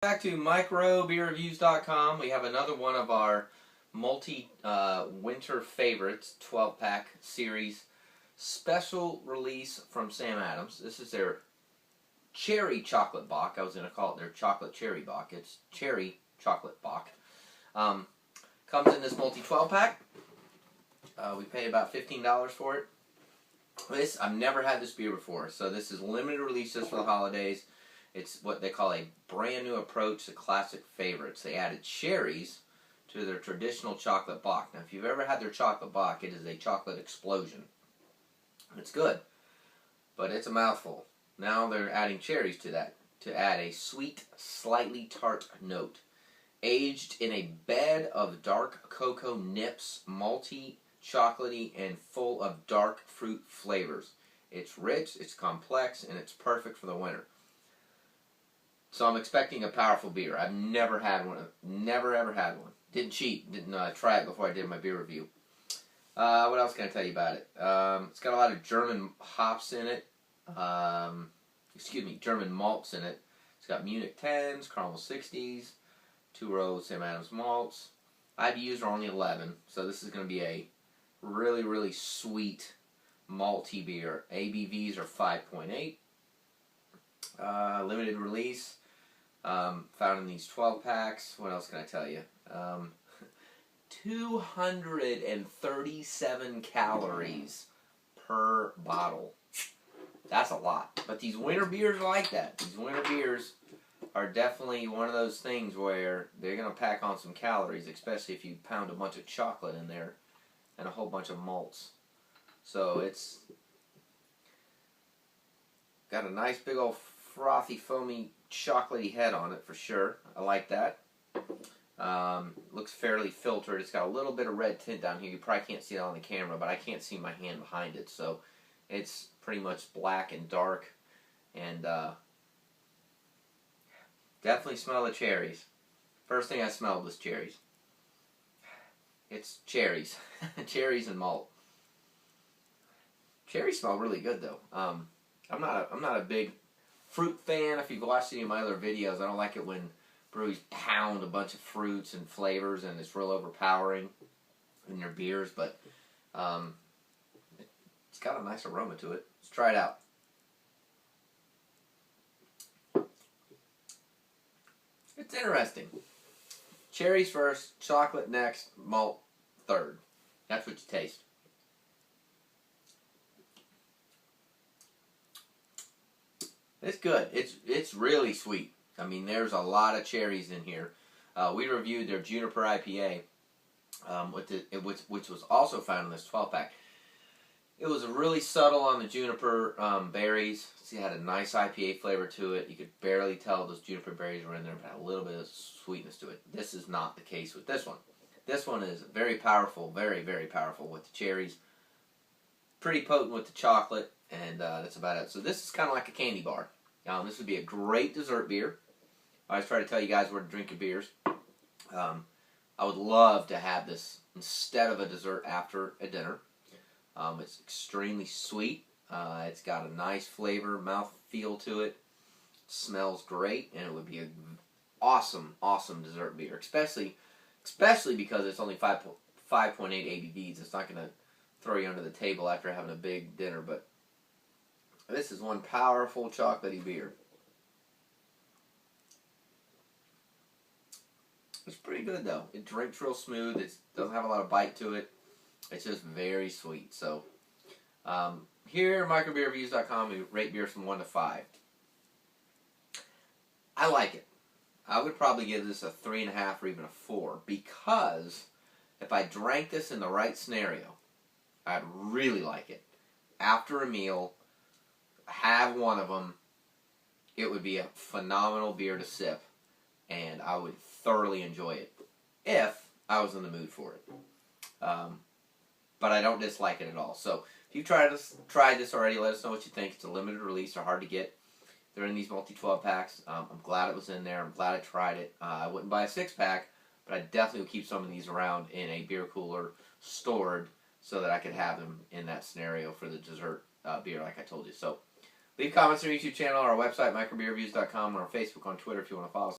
Back to microbeerreviews.com. We have another one of our winter favorites 12-pack series special release from Sam Adams. This is their cherry chocolate bock. I was going to call it their chocolate cherry bock. It's cherry chocolate bock. Comes in this multi 12-pack. We pay about $15 for it. I've never had this beer before, so this is limited release just for the holidays. It's what they call a brand new approach to classic favorites. They added cherries to their traditional chocolate bock. Now, if you've ever had their chocolate bock, it is a chocolate explosion. It's good, but it's a mouthful. Now they're adding cherries to that to add a sweet, slightly tart note. Aged in a bed of dark cocoa nibs, malty, chocolaty, and full of dark fruit flavors. It's rich, it's complex, and it's perfect for the winter. So I'm expecting a powerful beer. I've never had one. Never ever had one. Didn't cheat. Didn't try it before I did my beer review. What else can I tell you about it? It's got a lot of German hops in it. German malts in it. It's got Munich 10s, Caramel 60s, 2-row Sam Adams malts. IBUs are only 11, so this is going to be a really, really sweet malty beer. ABVs are 5.8. Limited release. Found in these 12 packs. What else can I tell you? 237 calories per bottle. That's a lot. But these winter beers are like that. These winter beers are definitely one of those things where they're going to pack on some calories, especially if you pound a bunch of chocolate in there and a whole bunch of malts. So it's got a nice big old frothy, foamy, chocolatey head on it for sure. I like that. Looks fairly filtered. It's got a little bit of red tint down here. You probably can't see it on the camera, but I can't see my hand behind it. So it's pretty much black and dark. And definitely smell the cherries. First thing I smelled was cherries. It's cherries. Cherries and malt. Cherries smell really good though. I'm not a big fruit fan. If you've watched any of my other videos, I don't like it when breweries pound a bunch of fruits and flavors and it's real overpowering in their beers, but it's got a nice aroma to it. Let's try it out. It's interesting. Cherries first, chocolate next, malt third. That's what you taste. It's good. It's really sweet. I mean, there's a lot of cherries in here. We reviewed their Juniper IPA, which was also found in this 12-pack. It was really subtle on the juniper berries. See, it had a nice IPA flavor to it. You could barely tell those juniper berries were in there, but had a little bit of sweetness to it. This is not the case with this one. This one is very powerful, very, very powerful with the cherries. Pretty potent with the chocolate, and that's about it. So this is kind of like a candy bar. This would be a great dessert beer. I always try to tell you guys where to drink your beers. I would love to have this instead of a dessert after a dinner. It's extremely sweet. It's got a nice flavor, mouth feel to it. Smells great, and it would be an awesome, awesome dessert beer. Especially because it's only 5.8 ABVs. It's not going to throw you under the table after having a big dinner, but this is one powerful chocolatey beer. It's pretty good though. It drinks real smooth. It doesn't have a lot of bite to it. It's just very sweet. So here at microbeerreviews.com, we rate beers from 1 to 5. I like it. I would probably give this a 3.5 or even a 4 because if I drank this in the right scenario, I'd really like it. After a meal, have one of them, it would be a phenomenal beer to sip, and I would thoroughly enjoy it if I was in the mood for it. But I don't dislike it at all. So if you've tried this already, let us know what you think. It's a limited release. They're hard to get. They're in these multi 12 packs. I'm glad it was in there. I'm glad I tried it. I wouldn't buy a 6-pack, but I definitely would keep some of these around in a beer cooler stored so that I could have them in that scenario for the dessert beer like I told you. So leave comments on our YouTube channel, our website, microbeerreviews.com, or on Facebook, on Twitter if you want to follow us.